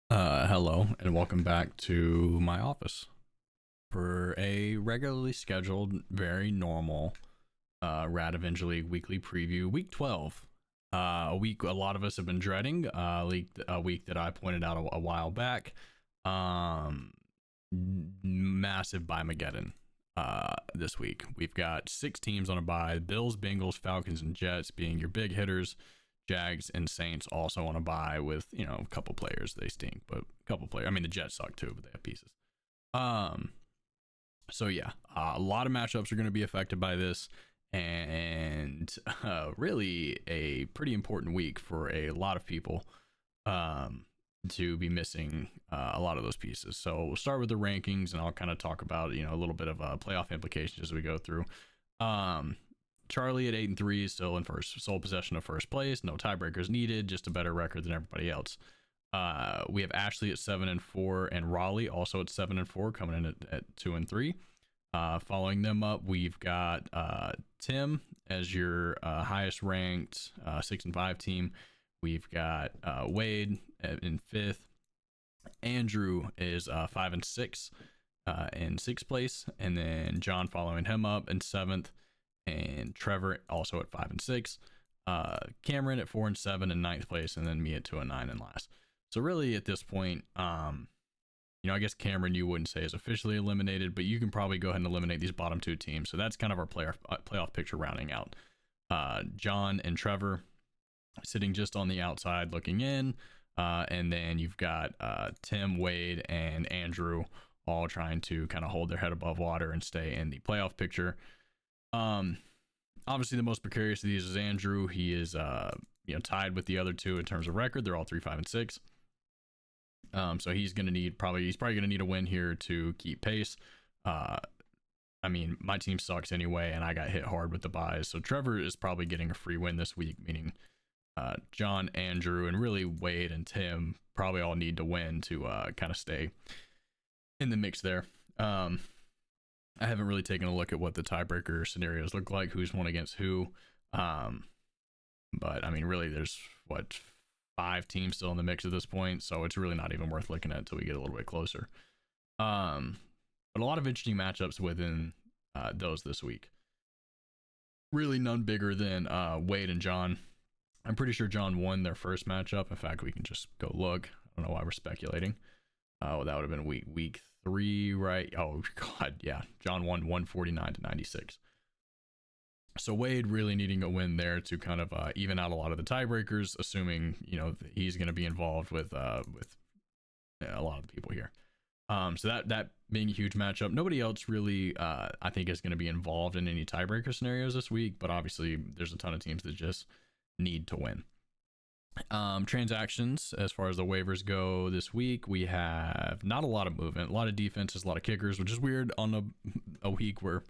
Hello and welcome back to my office for a regularly scheduled, very normal Rad Avenger League weekly preview, week 12. A week a lot of us have been dreading, a week that I pointed out a while back. Massive BYEMAGEDDON this week. We've got 6 teams on a bye: Bills, Bengals, Falcons, and Jets being your big hitters. Jags and Saints also on a bye with, a couple players. They stink, but a couple players. I mean, the Jets suck too, but they have pieces. So yeah, a lot of matchups are going to be affected by this, and really a pretty important week for a lot of people to be missing a lot of those pieces. So we'll start with the rankings, and I'll kind of talk about a little bit of playoff implications as we go through. Charlie at 8-3 is still in first, sole possession of first place. No tiebreakers needed, just a better record than everybody else. We have Ashley at 7-4 and Raleigh also at 7-4, coming in at 2-3. Following them up, we've got Tim as your highest ranked 6-5 team. We've got Wade in 5th. Andrew is 5-6 in 6th place, and then John following him up in 7th. And Trevor also at 5-6, Cameron at 4-7 in 9th place, and then me at 2-9 in last. So really at this point, I guess Cameron you wouldn't say is officially eliminated, but you can probably go ahead and eliminate these bottom 2 teams. So that's kind of our playoff picture rounding out. John and Trevor sitting just on the outside looking in, and then you've got Tim, Wade, and Andrew all trying to kind of hold their head above water and stay in the playoff picture. Obviously the most precarious of these is Andrew. He is tied with the other 2 in terms of record. They're all 3-5-6. So he's probably gonna need a win here to keep pace. I mean, my team sucks anyway, and I got hit hard with the buys. So Trevor is probably getting a free win this week, meaning John, Andrew, and really Wade and Tim probably all need to win to kind of stay in the mix there. I haven't really taken a look at what the tiebreaker scenarios look like, who's won against who. But I mean, really, there's 5 teams still in the mix at this point, so it's really not even worth looking at until we get a little bit closer. But a lot of interesting matchups within those this week. Really none bigger than Wade and John. I'm pretty sure John won their first matchup. In fact, we can just go look. I don't know why we're speculating. That would have been week 3, right? Oh god, yeah. John won 149-96. So Wade really needing a win there to kind of even out a lot of the tiebreakers, assuming he's going to be involved with a lot of the people here. So that being a huge matchup. Nobody else really I think is going to be involved in any tiebreaker scenarios this week, but obviously there's a ton of teams that just need to win. Transactions as far as the waivers go this week, we have not a lot of movement, a lot of defenses, a lot of kickers, which is weird on a week where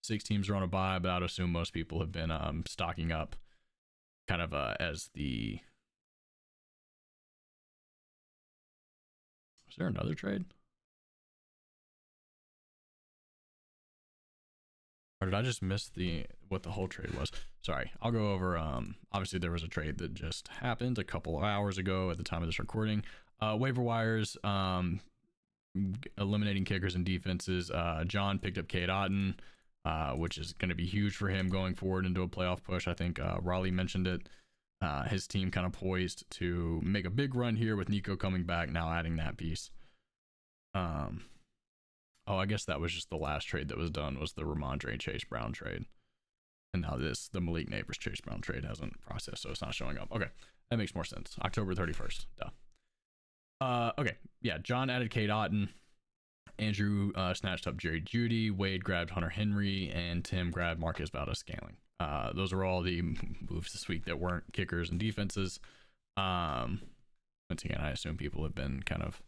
6 teams are on a bye, but I'd assume most people have been stocking up kind of as the... Was there another trade? Or did I just miss what the whole trade was? Sorry, I'll go over. Obviously, there was a trade that just happened a couple of hours ago at the time of this recording. Waiver wires, eliminating kickers and defenses. John picked up Cade Otton, which is going to be huge for him going forward into a playoff push. I think Raleigh mentioned it. His team kind of poised to make a big run here with Nico coming back, now adding that piece. Oh, I guess that was just the last trade that was done, was the Ramondre Chase Brown trade. And now the Malik Neighbors Chase Brown trade hasn't processed, so it's not showing up. Okay, that makes more sense. October 31st. Duh. Okay, yeah, John added Cade Otton. Andrew snatched up Jerry Jeudy. Wade grabbed Hunter Henry, and Tim grabbed Marcus Valdes-Scantling. Those are all the moves this week that weren't kickers and defenses. Once again, I assume people have been kind of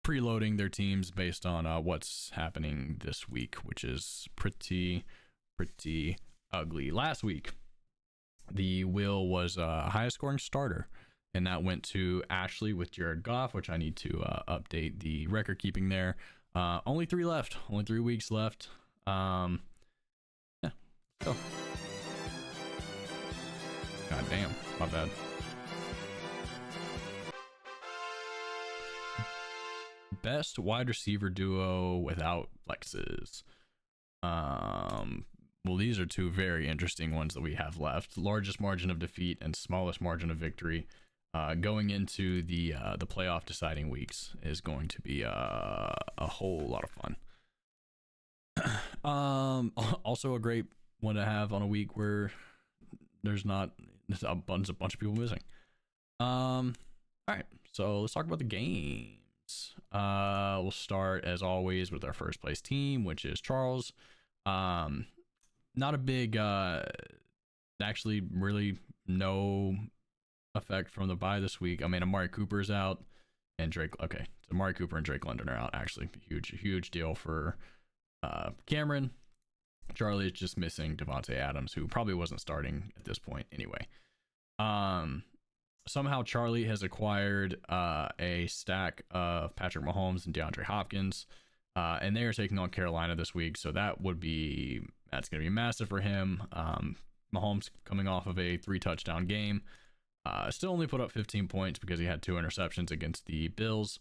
preloading their teams based on what's happening this week, which is pretty ugly. Last week, the wheel was highest scoring starter, and that went to Ashley with Jared Goff, which I need to update the record keeping there. Only 3 left. Only 3 weeks left. Yeah, go. God damn, my bad. best wide receiver duo without flexes. Well, these are two very interesting ones that we have left. Largest margin of defeat and smallest margin of victory. Going into the playoff deciding weeks is going to be a whole lot of fun. Also a great one to have on a week where there's a bunch of people missing. All right, so let's talk about the games. We'll start as always with our first place team, which is Charles. Not a big, actually really no effect from the bye this week. I mean, Amari Cooper's out and Drake. Okay, so Amari Cooper and Drake London are out. Actually, huge deal for Cameron. Charlie is just missing Devontae Adams, who probably wasn't starting at this point anyway. Somehow Charlie has acquired a stack of Patrick Mahomes and DeAndre Hopkins, and they are taking on Carolina this week. So that's going to be massive for him. Mahomes coming off of a 3-touchdown game, still only put up 15 points because he had 2 interceptions against the Bills,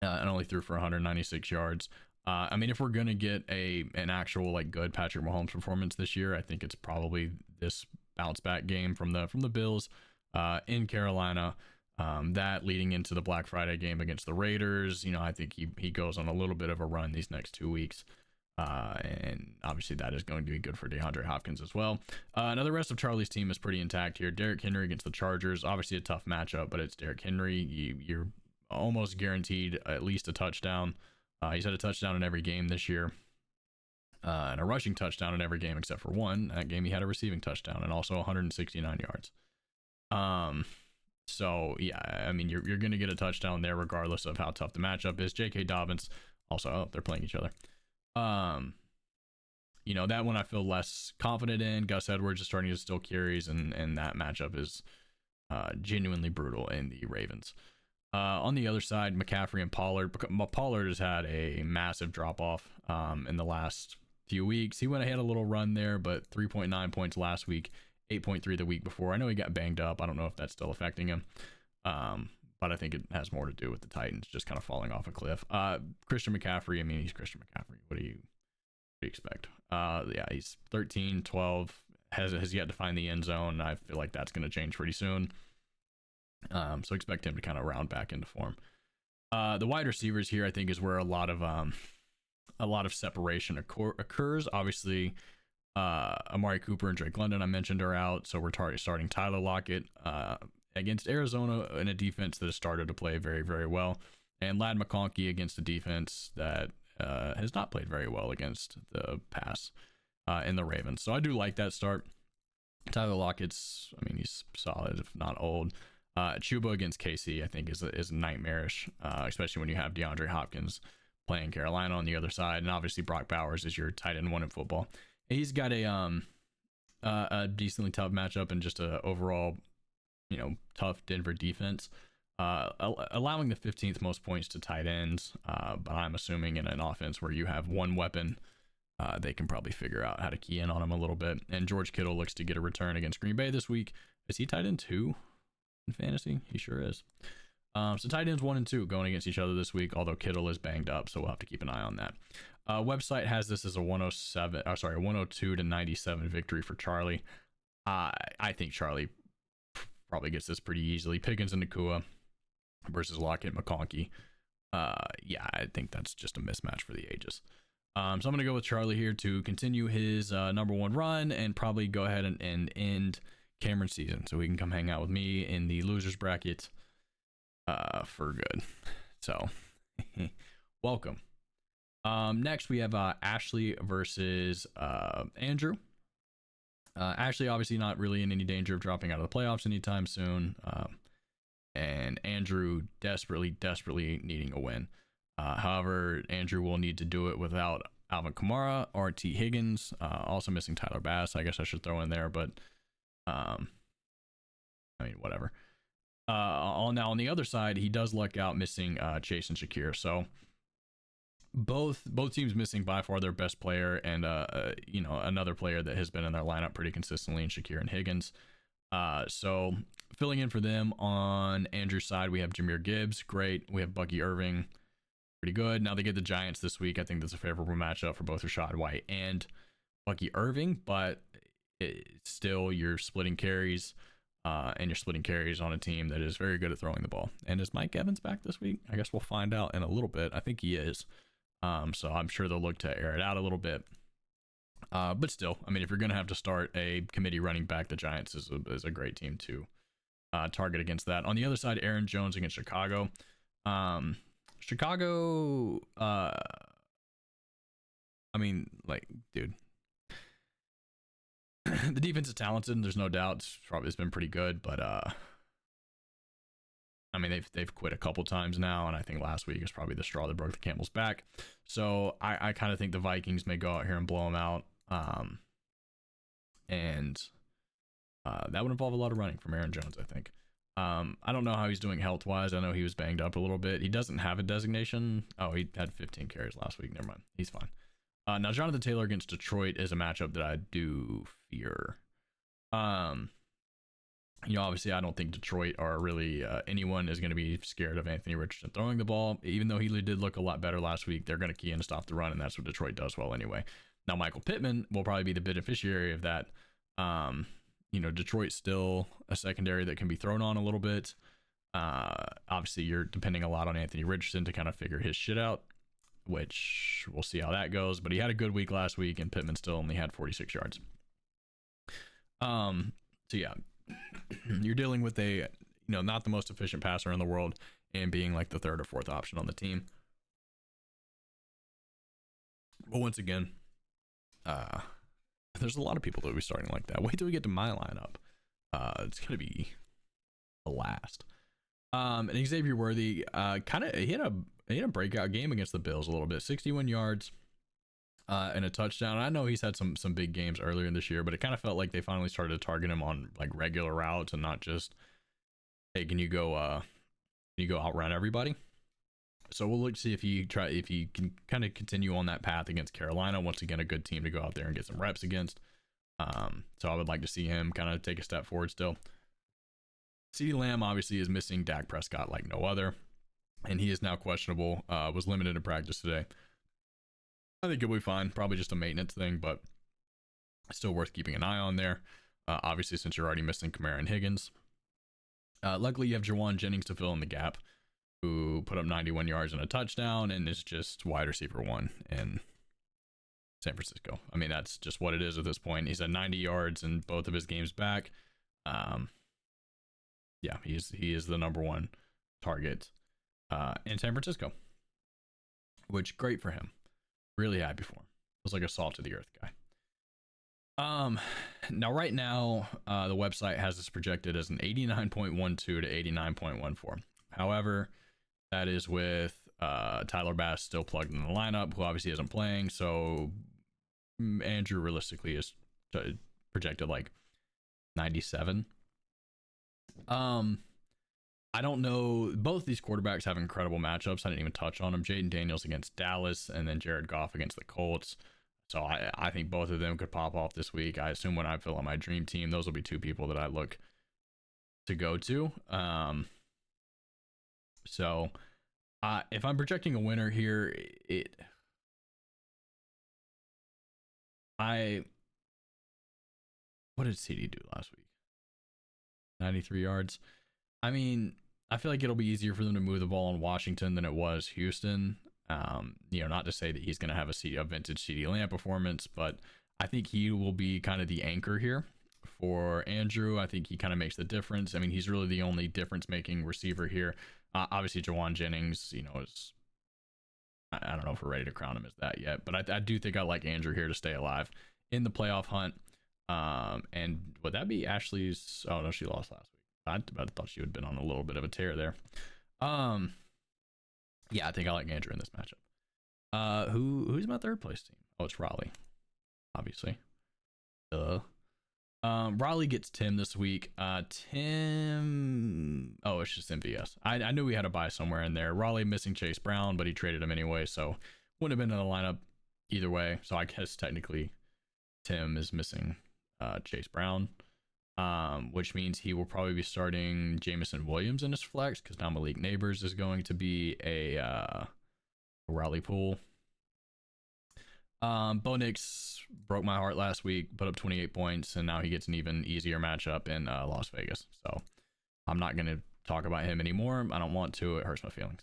and only threw for 196 yards. I mean, if we're gonna get an actual like good Patrick Mahomes performance this year, I think it's probably this bounce back game from the Bills in Carolina. That leading into the Black Friday game against the Raiders. I think he goes on a little bit of a run these next 2 weeks. And obviously that is going to be good for DeAndre Hopkins as well. Now the rest of Charlie's team is pretty intact here. Derrick Henry against the Chargers, obviously a tough matchup, but it's Derrick Henry. You're almost guaranteed at least a touchdown. He's had a touchdown in every game this year, and a rushing touchdown in every game except for one. That game he had a receiving touchdown and also 169 yards. So yeah, I mean you're going to get a touchdown there regardless of how tough the matchup is. J.K. Dobbins also, they're playing each other. That one I feel less confident in. Gus Edwards is starting to steal carries, and that matchup is genuinely brutal in the Ravens. On the other side, McCaffrey and Pollard. Pollard has had a massive drop off in the last few weeks. He went ahead a little run there, but 3.9 points last week, 8.3 the week before. I know he got banged up. I don't know if that's still affecting him. But I think it has more to do with the Titans just kind of falling off a cliff. Christian McCaffrey, I mean, he's Christian McCaffrey. What do you expect? Yeah, he's 13, 12, has yet to find the end zone. I feel like that's going to change pretty soon. So expect him to kind of round back into form. The wide receivers here, I think, is where a lot of separation occurs. Obviously, Amari Cooper and Drake London, I mentioned, are out. So we're starting Tyler Lockett against Arizona in a defense that has started to play very, very well. And Ladd McConkey against a defense that has not played very well against the pass in the Ravens. So I do like that start. Tyler Lockett's, I mean, he's solid, if not old. Chuba against KC, I think, is nightmarish, especially when you have DeAndre Hopkins playing Carolina on the other side. And obviously Brock Bowers is your tight end one in football. He's got a decently tough matchup and just a overall, tough Denver defense, allowing the 15th most points to tight ends. But I'm assuming in an offense where you have one weapon, they can probably figure out how to key in on him a little bit. And George Kittle looks to get a return against Green Bay this week. Is he tight end 2 in fantasy? He sure is. So tight ends 1 and 2 going against each other this week, although Kittle is banged up, so we'll have to keep an eye on that. Website has this as a 102 to 97 victory for Charlie. I think Charlie probably gets this pretty easily. Pickens and Nakua versus Lockett and McConkey. Yeah, I think that's just a mismatch for the ages. So I'm going to go with Charlie here to continue his number 1 run and probably go ahead and end Cameron's season so he can come hang out with me in the losers bracket for good. So welcome. Next we have Ashley versus Andrew. Ashley obviously not really in any danger of dropping out of the playoffs anytime soon, and Andrew desperately needing a win. However, Andrew will need to do it without Alvin Kamara or T. Higgins, also missing Tyler Bass. I guess I should throw in there, but I mean, whatever. Now on the other side, he does luck out missing Chase and Shakir. So both teams missing by far their best player and another player that has been in their lineup pretty consistently in Shakir and Higgins. So filling in for them on Andrew's side, we have Jahmyr Gibbs, great. We have Bucky Irving, pretty good. Now they get the Giants this week. I think that's a favorable matchup for both Rashad White and Bucky Irving, but it's still you're splitting carries, and you're splitting carries on a team that is very good at throwing the ball. And is Mike Evans back this week? I guess we'll find out in a little bit. I think he is. So I'm sure they'll look to air it out a little bit. But still, I mean, if you're going to have to start a committee running back, the Giants is a great team to target against that. On the other side, Aaron Jones against Chicago. Chicago, I mean, like, dude, the defense is talented, and there's no doubt it's been pretty good, but I mean, they've quit a couple times now, and I think last week is probably the straw that broke the camel's back. So I kind of think the Vikings may go out here and blow them out, and that would involve a lot of running from Aaron Jones, I think. I don't know how he's doing health wise. I know he was banged up a little bit. He doesn't have a designation. Oh, he had 15 carries last week. Never mind. He's fine. Now Jonathan Taylor against Detroit is a matchup that I do fear. Obviously I don't think Detroit or really anyone is going to be scared of Anthony Richardson throwing the ball. Even though he did look a lot better last week, they're going to key in to stop the run, and that's what Detroit does well anyway. Now Michael Pittman will probably be the beneficiary of that. Detroit's still a secondary that can be thrown on a little bit. Obviously you're depending a lot on Anthony Richardson to kind of figure his shit out, which we'll see how that goes. But he had a good week last week, and Pittman still only had 46 yards. So yeah, you're dealing with a, not the most efficient passer in the world, and being like the third or fourth option on the team. But once again, there's a lot of people that will be starting like that. Wait till we get to my lineup. It's gonna be a blast. And Xavier Worthy, he had a breakout game against the Bills a little bit. 61 yards, and a touchdown. I know he's had some big games earlier in this year, but it kind of felt like they finally started to target him on like regular routes and not just, hey, can you go outrun everybody? So we'll look to see if he can kind of continue on that path against Carolina. Once again, a good team to go out there and get some reps against. So I would like to see him kind of take a step forward still. CeeDee Lamb obviously is missing Dak Prescott like no other, and he is now questionable. Was limited in practice today. I think he'll be fine. Probably just a maintenance thing, but still worth keeping an eye on there. Obviously, since you're already missing Kamara and Higgins. Luckily, you have Jawan Jennings to fill in the gap, who put up 91 yards and a touchdown, and is just wide receiver one in San Francisco. I mean, that's just what it is at this point. He's at 90 yards in both of his games back. Yeah, he is the number one target in San Francisco, which great for him. Really happy for him. Was like a salt to the earth guy. Now right now, the website has this projected as an 89.12 to 89.14. However, that is with Tyler Bass still plugged in the lineup, who obviously isn't playing. So Andrew realistically is projected like 97. I don't know. Both these quarterbacks have incredible matchups. I didn't even touch on them. Jaden Daniels against Dallas, and then Jared Goff against the Colts. So I think both of them could pop off this week. I assume when I fill out my dream team, those will be two people that I look to go to. So if I'm projecting a winner here, what did CD do last week? 93 yards. I mean, I feel like it'll be easier for them to move the ball in Washington than it was Houston. Not to say that he's going to have a vintage CeeDee Lamb performance, but I think he will be kind of the anchor here for Andrew. I think he kind of makes the difference. I mean, he's really the only difference-making receiver here. Obviously, Jawan Jennings, is, I don't know if we're ready to crown him as that yet, but I do think I like Andrew here to stay alive in the playoff hunt. And would that be Ashley's? Oh no, she lost last week. I thought she would have been on a little bit of a tear there. Yeah, I think I like Andrew in this matchup. Who's my third place team? Oh, it's Raleigh, obviously. Raleigh gets Tim this week. Tim. Oh, it's just MVS. I knew we had a buy somewhere in there. Raleigh missing Chase Brown, but he traded him anyway, so wouldn't have been in the lineup either way. So I guess technically Tim is missing Chase Brown, which means he will probably be starting Jamison Williams in his flex, because now Malik Neighbors is going to be a Raleigh pool. Bo Nix broke my heart last week, put up 28 points, and now he gets an even easier matchup in Las Vegas. So I'm not going to talk about him anymore. I don't want to. It hurts my feelings.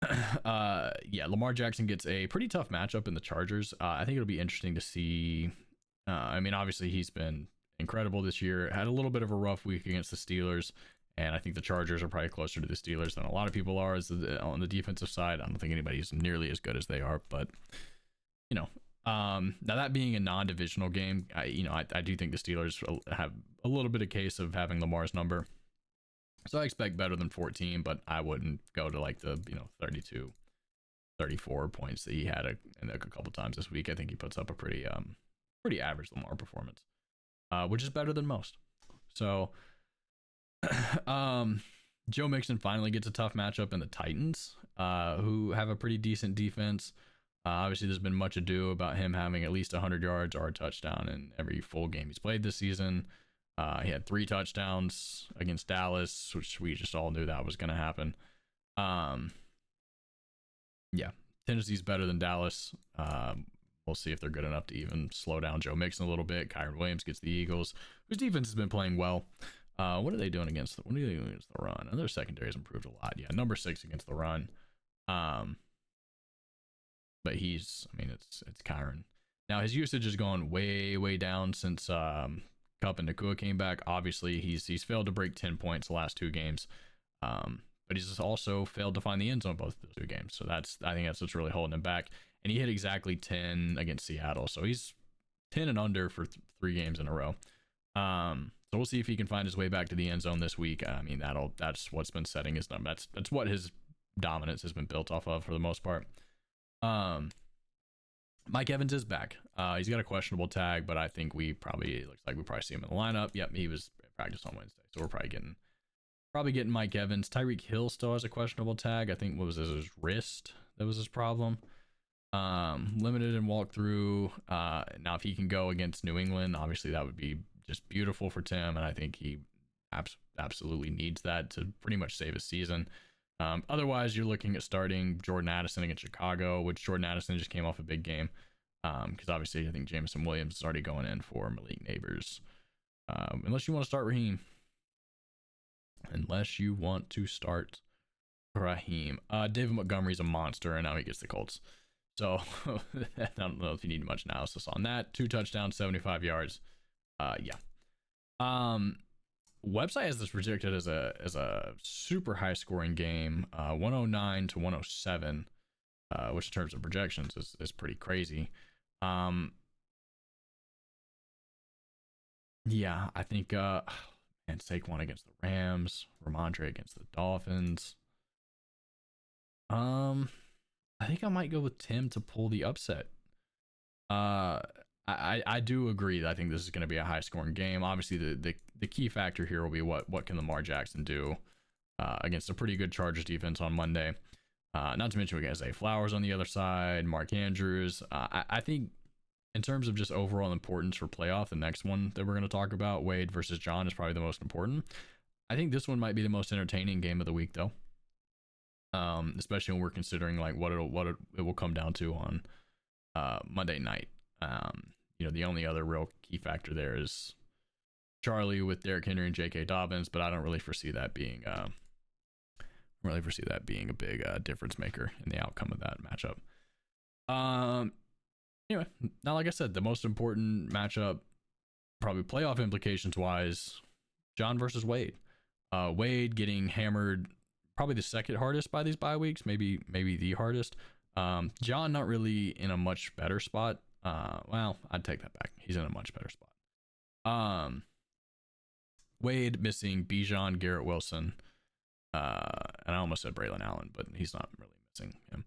Yeah, Lamar Jackson gets a pretty tough matchup in the Chargers. I think it'll be interesting to see. I mean, obviously he's been incredible this year. Had a little bit of a rough week against the Steelers, and I think the Chargers are probably closer to the Steelers than a lot of people are on the defensive side. I don't think anybody's nearly as good as they are, but you know, now that being a non-divisional game, I do think the Steelers have a little bit of case of having Lamar's number. So I expect better than 14, but I wouldn't go to like the 32, 34 points that he had a couple times this week. I think he puts up a pretty average Lamar performance, which is better than most. So Joe Mixon finally gets a tough matchup in the Titans, who have a pretty decent defense. Obviously, there's been much ado about him having at least 100 yards or a touchdown in every full game he's played this season. He had 3 touchdowns against Dallas, which we just all knew that was going to happen. Yeah, Tennessee's better than Dallas. We'll see if they're good enough to even slow down Joe Mixon a little bit. Kyron Williams gets the Eagles, whose defense has been playing well. What are they doing against the run? Their secondary has improved a lot. Yeah, number 6 against the run. But it's Kyron. Now his usage has gone way down since Kupp and Nakua came back. Obviously, he's failed to break 10 points the last 2 games, but he's also failed to find the end zone both of those 2 games. So I think that's what's really holding him back. And he hit exactly 10 against Seattle, so he's 10 and under for 3 games in a row. So we'll see if he can find his way back to the end zone this week. I mean, that's what's been setting his number. That's what his dominance has been built off of for the most part. Mike Evans is back. He's got a questionable tag, but I think it looks like we probably see him in the lineup. Yep, he was practice on Wednesday, so we're probably getting Mike Evans. Tyreek Hill still has a questionable tag. I think his wrist that was his problem. Limited in walkthrough. Now if he can go against New England, obviously that would be just beautiful for Tim, and I think he absolutely needs that to pretty much save his season. Otherwise, you're looking at starting Jordan Addison against Chicago, which Jordan Addison just came off a big game. Because obviously, I think Jameson Williams is already going in for Malik Neighbors. Unless you want to start Raheem. David Montgomery's a monster, and now he gets the Colts. So, I don't know if you need much analysis on that. 2 touchdowns, 75 yards. Yeah. Website has this projected as a super high scoring game, 109 to 107, which in terms of projections is pretty crazy. Yeah, I think Saquon against the Rams, Ramondre against the Dolphins. I think I might go with Tim to pull the upset. I do agree that I think this is going to be a high scoring game. Obviously, the key factor here will be what can Lamar Jackson do against a pretty good Chargers defense on Monday. Not to mention we got Zay Flowers on the other side, Mark Andrews. I think in terms of just overall importance for playoff, the next one that we're going to talk about, Wade versus John, is probably the most important. I think this one might be the most entertaining game of the week, though. Especially when we're considering like what it will come down to on Monday night. The only other real key factor there is Charlie with Derrick Henry and J.K. Dobbins, but I don't really foresee that being a big difference maker in the outcome of that matchup. Anyway, now like I said, the most important matchup, probably playoff implications wise, John versus Wade. Wade getting hammered, probably the second hardest by these bye weeks, maybe the hardest. John not really in a much better spot. Well, I'd take that back. He's in a much better spot. Wade missing Bijan, Garrett Wilson, and I almost said Braylon Allen, but he's not really missing him.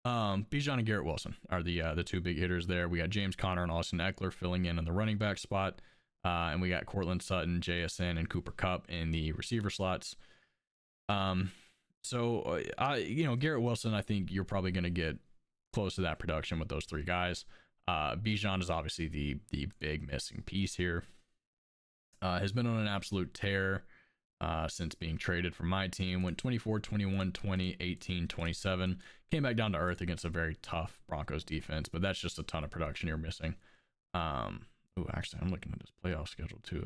Bijan and Garrett Wilson are the 2 big hitters there. We got James Conner and Austin Eckler filling in the running back spot, and we got Cortland Sutton, JSN, and Cooper Kupp in the receiver slots. So Garrett Wilson, I think you're probably going to get close to that production with those 3 guys. Bijan is obviously the big missing piece here. Has been on an absolute tear. since being traded from my team. Went 24, 21, 20, 18, 27. Came back down to earth against a very tough Broncos defense, but that's just a ton of production you're missing. Oh, actually, I'm looking at this playoff schedule too.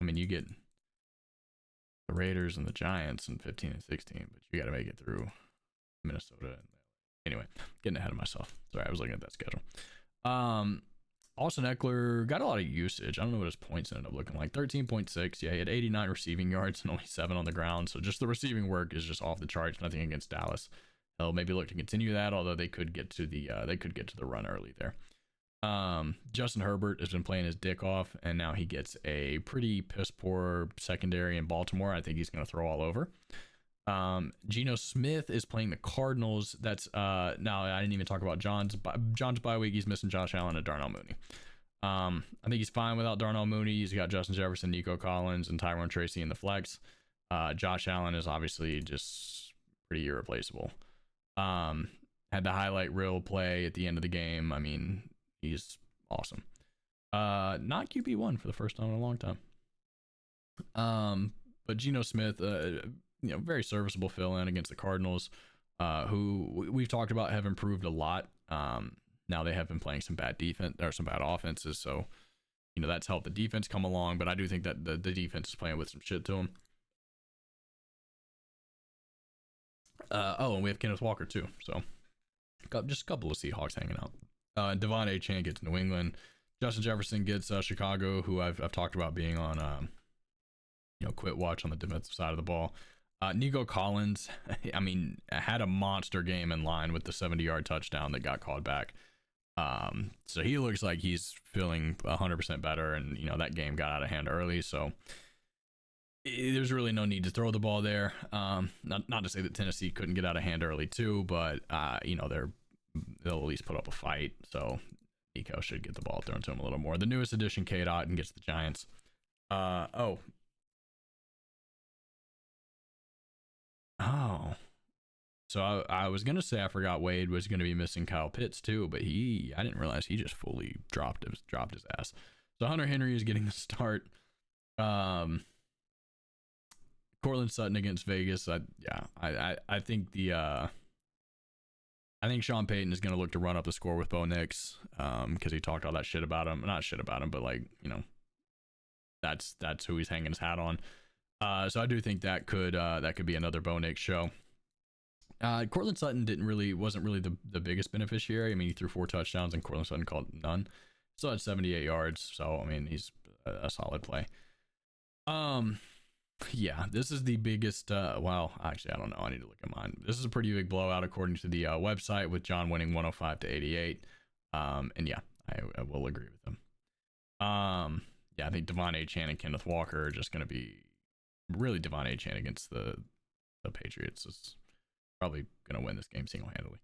I mean, you get the Raiders and the Giants in 15 and 16, but you got to make it through Minnesota. Anyway, getting ahead of myself. Sorry, I was looking at that schedule. Austin Eckler got a lot of usage. I don't know what his points ended up looking like. 13.6. Yeah, he had 89 receiving yards and only 7 on the ground. So just the receiving work is just off the charts. Nothing against Dallas. They'll maybe look to continue that, although they could get to the run early there. Justin Herbert has been playing his dick off, and now he gets a pretty piss poor secondary in Baltimore. I think he's going to throw all over. Geno Smith is playing the Cardinals. That's now I didn't even talk about John's bye week. He's missing Josh Allen and Darnell Mooney. I think he's fine without Darnell Mooney. He's got Justin Jefferson, Nico Collins, and Tyrone Tracy in the flex. Josh Allen is obviously just pretty irreplaceable. Had the highlight reel play at the end of the game. I mean, he's awesome. Not QB1 for the first time in a long time. But Geno Smith, very serviceable fill-in against the Cardinals, who we've talked about have improved a lot. Now they have been playing some bad defense or some bad offenses, so that's helped the defense come along. But I do think that the defense is playing with some shit to them. And we have Kenneth Walker too, so just a couple of Seahawks hanging out. Devon Achane gets New England. Justin Jefferson gets Chicago, who I've talked about being on quit watch on the defensive side of the ball. Nico Collins, I mean, had a monster game in line with the 70-yard touchdown that got called back. So he looks like he's feeling 100% better, and that game got out of hand early, so there's really no need to throw the ball there. Not to say that Tennessee couldn't get out of hand early too, but they'll at least put up a fight, so Nico should get the ball thrown to him a little more. The newest addition, K. Dot, gets the Giants. So I was gonna say I forgot Wade was gonna be missing Kyle Pitts too, but I didn't realize he just fully dropped his ass. So Hunter Henry is getting the start. Cortland Sutton against Vegas. I think I think Sean Payton is gonna look to run up the score with Bo Nix, because he talked all that shit about him. Not shit about him, but that's who he's hanging his hat on. So I do think that could be another Bo Nix show. Cortland Sutton wasn't really the biggest beneficiary. I mean, he threw 4 touchdowns and Cortland Sutton called none. Still had 78 yards, so I mean, he's a solid play. Yeah, this is the biggest. Well, actually, I don't know. I need to look at mine. This is a pretty big blowout according to the website, with John winning 105-88. And yeah, I will agree with him. Yeah, I think Devon Achane and Kenneth Walker are just going to be really Devon Achane against the Patriots is probably going to win this game single-handedly.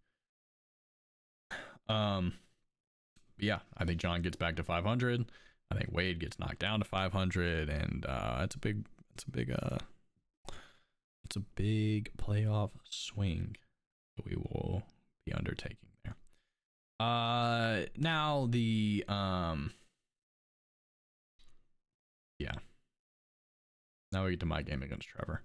Yeah, I think John gets back to 500. I think Wade gets knocked down to 500, and it's a big playoff swing that we will be undertaking there. Now the yeah. Now we get to my game against Trevor.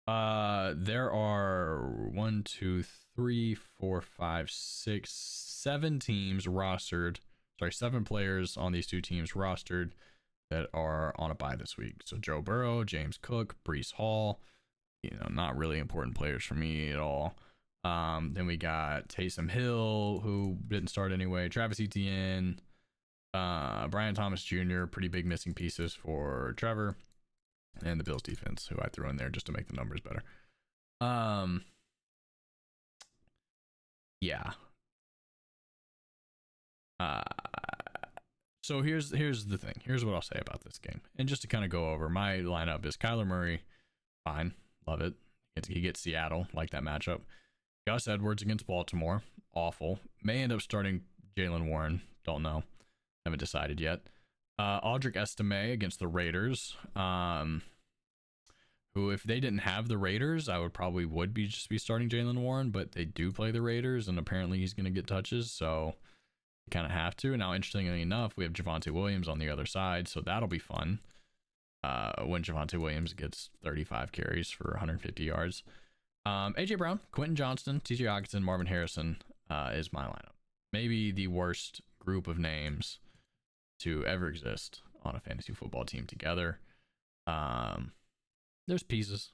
There are 1, 2, 3, 4, 5, 6, 7 teams rostered. Sorry, 7 players on these 2 teams rostered that are on a bye this week. So Joe Burrow, James Cook, Breece Hall, not really important players for me at all. Then we got Taysom Hill, who didn't start anyway, Travis Etienne, Brian Thomas Jr., pretty big missing pieces for Trevor, and the Bills defense, who I threw in there just to make the numbers better. Yeah. So here's the thing. Here's what I'll say about this game. And just to kind of go over, my lineup is Kyler Murray, fine, love it. He gets Seattle, like that matchup. Gus Edwards against Baltimore, awful. May end up starting Jaylen Warren, don't know. Haven't decided yet. Audric Estime against the Raiders, who, if they didn't have the Raiders, I would probably just be starting Jaylen Warren, but they do play the Raiders, and apparently he's going to get touches, so you kind of have to. Now, interestingly enough, we have Javonte Williams on the other side, so that'll be fun. when Javonte Williams gets 35 carries for 150 yards. AJ Brown, Quentin Johnston, TJ Hockenson, Marvin Harrison is my lineup. Maybe the worst group of names to ever exist on a fantasy football team together. There's pieces,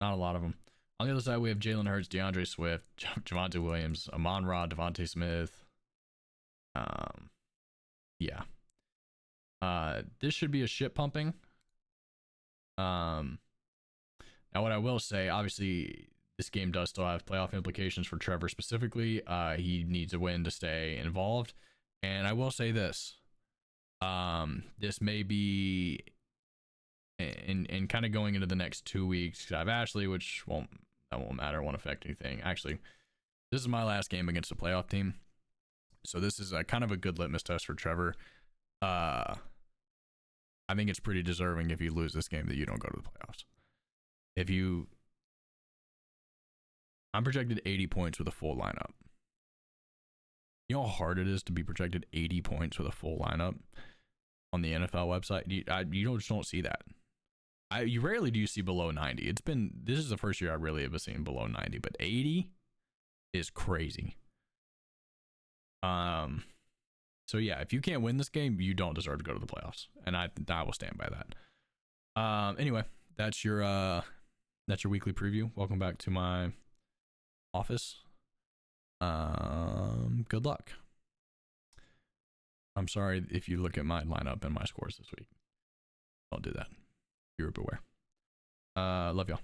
not a lot of them. On the other side, we have Jalen Hurts, DeAndre Swift, Javonte Williams, Amon-Ra, Devontae Smith. Yeah. This should be a shit pumping. Now, what I will say, obviously, this game does still have playoff implications for Trevor specifically. He needs a win to stay involved. And I will say this. This may be in kind of going into the next 2 weeks. I have Ashley, which won't matter, won't affect anything. Actually, this is my last game against a playoff team. So this is a kind of a good litmus test for Trevor. I think it's pretty deserving if you lose this game that you don't go to the playoffs. I'm projected 80 points with a full lineup. You know how hard it is to be projected 80 points with a full lineup on the NFL website? You just don't see that. You rarely do you see below 90. This is the first year I really have seen below 90, but 80 is crazy. So yeah, if you can't win this game, you don't deserve to go to the playoffs, and I will stand by that. Anyway, that's your weekly preview. Welcome back to my office. Good luck. I'm sorry if you look at my lineup and my scores this week. Don't do that. Viewer beware. Love y'all.